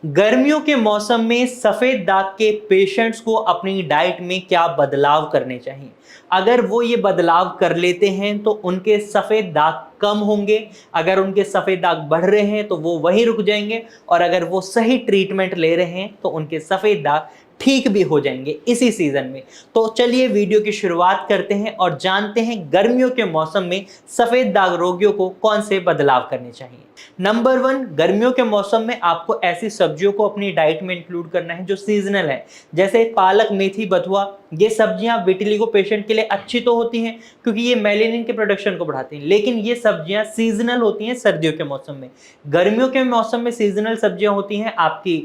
गर्मियों के मौसम में सफेद दाग के पेशेंट्स को अपनी डाइट में क्या बदलाव करने चाहिए? अगर वो ये बदलाव कर लेते हैं तो उनके सफेद दाग कम होंगे, अगर उनके सफेद दाग बढ़ रहे हैं तो वो वहीं रुक जाएंगे और अगर वो सही ट्रीटमेंट ले रहे हैं तो उनके सफेद दाग ठीक भी हो जाएंगे इसी सीजन में। तो चलिए वीडियो की शुरुआत करते हैं और जानते हैं गर्मियों के मौसम में सफेद दाग रोगियों को कौन से बदलाव करने चाहिए। नंबर वन, गर्मियों के मौसम में आपको ऐसी सब्जियों को अपनी डाइट में इंक्लूड करना है जो सीजनल है, जैसे पालक, मेथी, बथुआ। ये सब्जियां विटिलिगो पेशेंट के लिए अच्छी तो होती हैं क्योंकि ये मेलेनिन के प्रोडक्शन को बढ़ाती हैं, लेकिन ये सब्जियां सीजनल होती हैं सर्दियों के मौसम में। गर्मियों के मौसम में सीजनल सब्जियां होती हैं आपकी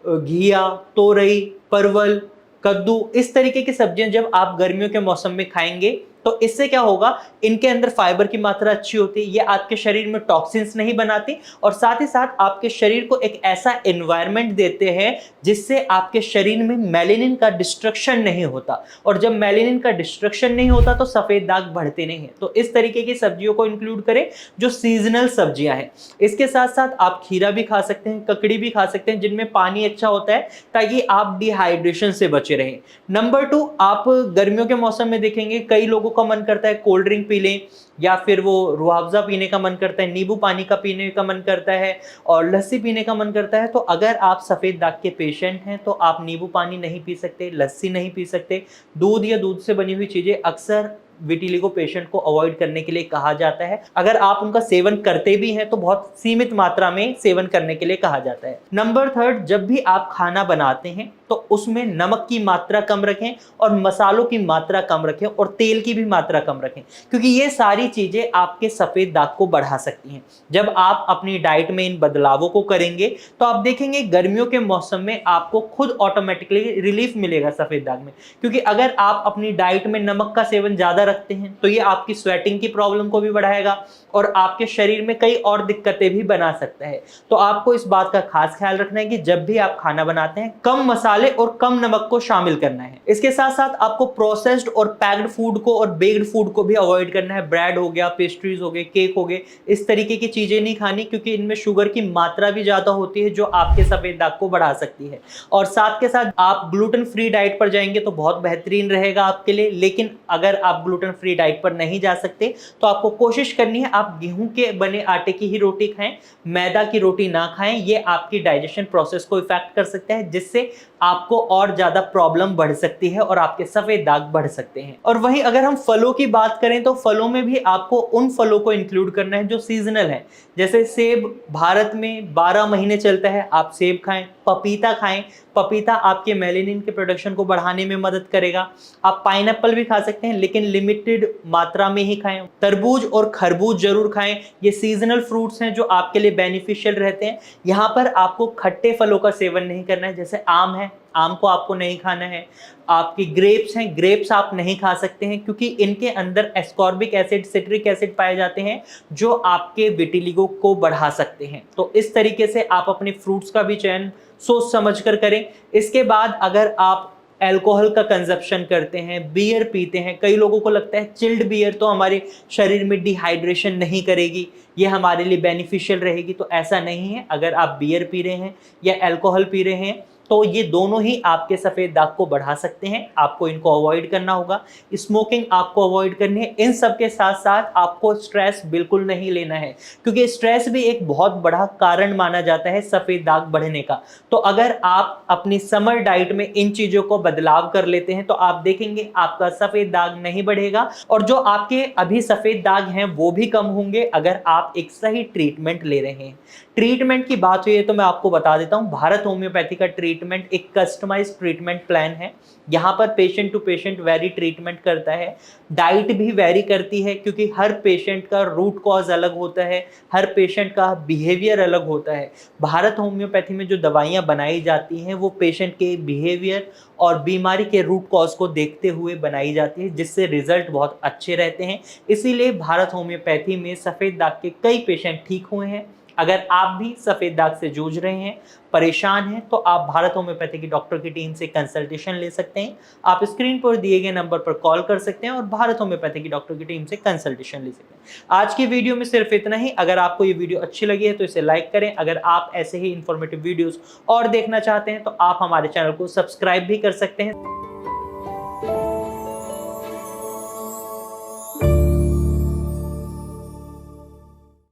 घिया, तोरई, परवल, कद्दू। इस तरीके की सब्जियां जब आप गर्मियों के मौसम में खाएंगे तो इससे क्या होगा, इनके अंदर फाइबर की मात्रा अच्छी होती है, ये आपके शरीर में टॉक्सिन्स नहीं बनाती और साथ ही साथ आपके शरीर को एक ऐसा एनवायरनमेंट देते हैं जिससे आपके शरीर में मेलेनिन का डिस्ट्रक्शन नहीं होता, और जब मेलेनिन का डिस्ट्रक्शन नहीं होता तो सफेद दाग बढ़ते नहीं हैं। तो इस तरीके की सब्जियों को इंक्लूड करें जो सीजनल सब्जियां हैं। इसके साथ साथ आप खीरा भी खा सकते हैं, ककड़ी भी खा सकते हैं, जिनमें पानी अच्छा होता है ताकि आप डिहाइड्रेशन से बचे रहें। नंबर टू, आप गर्मियों के मौसम में देखेंगे कई लोगों का मन करता है कोल्ड ड्रिंक पी लें, या फिर वो रूह अफ़ज़ा पीने का मन करता है, नींबू पानी का पीने का मन करता है और लस्सी पीने का मन करता है। तो अगर आप सफ़ेद दाग के पेशेंट हैं तो आप नींबू पानी नहीं पी सकते, लस्सी नहीं पी सकते। दूध या दूध से बनी हुई चीज़ें अक्सर विटिलिगो पेशेंट को अवॉइड करने के लिए कहा जाता है। अगर आप उनका सेवन करते भी हैं तो बहुत सीमित मात्रा में सेवन करने के लिए कहा जाता है। नंबर थर्ड, जब भी आप खाना बनाते हैं तो उसमें नमक की मात्रा कम रखें और मसालों की मात्रा कम रखें और तेल की भी मात्रा कम रखें, क्योंकि ये सारी चीजें आपके सफेद दाग को बढ़ा सकती हैं। जब आप अपनी डाइट में इन बदलावों को करेंगे तो आप देखेंगे गर्मियों के मौसम में आपको खुद ऑटोमेटिकली रिलीफ मिलेगा सफेद दाग में। क्योंकि अगर आप अपनी डाइट में नमक का सेवन ज्यादा रखते हैं तो ये आपकी स्वेटिंग की प्रॉब्लम को भी बढ़ाएगा और आपके शरीर में कई और दिक्कतें भी बना सकता है। तो आपको इस बात का खास ख्याल रखना है कि जब भी आप खाना बनाते हैं कम मसाले और कम नमक को शामिल करना है। इसके साथ साथ आपको प्रोसेस्ड और पैक्ड फूड को और बेक्ड फूड को भी अवॉइड करना है। ब्रेड हो गया, पेस्ट्रीज हो गए, केक हो गए, इस तरीके की चीजें नहीं खानी क्योंकि इनमें शुगर की मात्रा भी ज्यादा होती है जो आपके सफेद दाग को बढ़ा सकती है। और साथ के साथ आप ग्लूटेन फ्री डाइट पर जाएंगे तो बहुत बेहतरीन रहेगा आपके लिए, लेकिन अगर आप ग्लूटेन फ्री डाइट पर नहीं जा सकते तो आपको कोशिश करनी है आप गेहूं के बने आटे की ही रोटी खाएं, मैदा की रोटी ना खाएं। ये आपकी डाइजेशन प्रोसेस को इफेक्ट कर सकता है जिससे आपको और ज्यादा प्रॉब्लम बढ़ सकती है और आपके सफेद दाग बढ़ सकते हैं। और वहीं अगर हम फलों की बात करें तो फलों में भी आपको उन फलों को इंक्लूड करना है जो सीजनल है। जैसे सेब भारत में 12 महीने चलता है, आप सेब खाएं। पपीता खाएं, पपीता आपके मेलेनिन के प्रोडक्शन को बढ़ाने में मदद करेगा। आप पाइनएप्पल भी खा सकते हैं लेकिन लिमिटेड मात्रा में ही खाएं। तरबूज और खरबूज जरूर खाएं, ये सीजनल फ्रूट्स हैं जो आपके लिए बेनिफिशियल रहते हैं। यहाँ पर आपको खट्टे फलों का सेवन नहीं करना है, जैसे आम है, आम को आपको नहीं खाना है। आपकी ग्रेप्स हैं, ग्रेप्स आप नहीं खा सकते हैं क्योंकि इनके अंदर एस्कॉर्बिक एसिड, सिट्रिक एसिड पाए जाते हैं जो आपके विटिलिगो को बढ़ा सकते हैं। तो इस तरीके से आप अपने फ्रूट्स का भी चयन सोच समझ कर करें। इसके बाद अगर आप अल्कोहल का कंजप्शन करते हैं, बियर पीते हैं, कई लोगों को लगता है चिल्ड बियर तो हमारे शरीर में डिहाइड्रेशन नहीं करेगी, ये हमारे लिए बेनिफिशियल रहेगी, तो ऐसा नहीं है। अगर आप बियर पी रहे हैं या अल्कोहल पी रहे हैं तो ये दोनों ही आपके सफेद दाग को बढ़ा सकते हैं, आपको इनको अवॉइड करना होगा। स्मोकिंग आपको अवॉइड करनी है। इन सब के साथ साथ आपको स्ट्रेस बिल्कुल नहीं लेना है क्योंकि स्ट्रेस भी एक बहुत बड़ा कारण माना जाता है सफेद दाग बढ़ने का। तो अगर आप अपनी समर डाइट में इन चीजों को बदलाव कर लेते हैं तो आप देखेंगे आपका सफेद दाग नहीं बढ़ेगा और जो आपके अभी सफेद दाग हैं वो भी कम होंगे अगर आप एक सही ट्रीटमेंट ले रहे हैं। ट्रीटमेंट की बात हुई है तो मैं आपको बता देता हूं, भारत होम्योपैथी का ट्रीटमेंट एक कस्टमाइज्ड ट्रीटमेंट प्लान है। यहाँ पर patient to patient vary treatment करता है। डाइट भी वेरी करती है क्योंकि हर पेशेंट का रूट कॉज अलग होता है, हर पेशेंट का बिहेवियर अलग होता है। भारत होम्योपैथी में जो दवाइयाँ बनाई जाती हैं वो पेशेंट के बिहेवियर और बीमारी के रूट कॉज को देखते हुए बनाई जाती है जिससे रिजल्ट बहुत अच्छे रहते हैं। इसीलिए भारत होम्योपैथी में सफ़ेद दाग के कई पेशेंट ठीक हुए हैं अगर आप भी सफेद दाग से जूझ रहे हैं, परेशान हैं, तो आप भारत होम्योपैथी की डॉक्टर की टीम से कंसल्टेशन ले सकते हैं। आप स्क्रीन पर दिए गए नंबर पर कॉल कर सकते हैं और भारत होम्योपैथी की डॉक्टर की टीम से कंसल्टेशन ले सकते हैं। आज की वीडियो में सिर्फ इतना ही। अगर आपको ये वीडियो अच्छी लगी है तो इसे लाइक करें। अगर आप ऐसे ही इंफॉर्मेटिव वीडियोस और देखना चाहते हैं तो आप हमारे चैनल को सब्सक्राइब भी कर सकते हैं।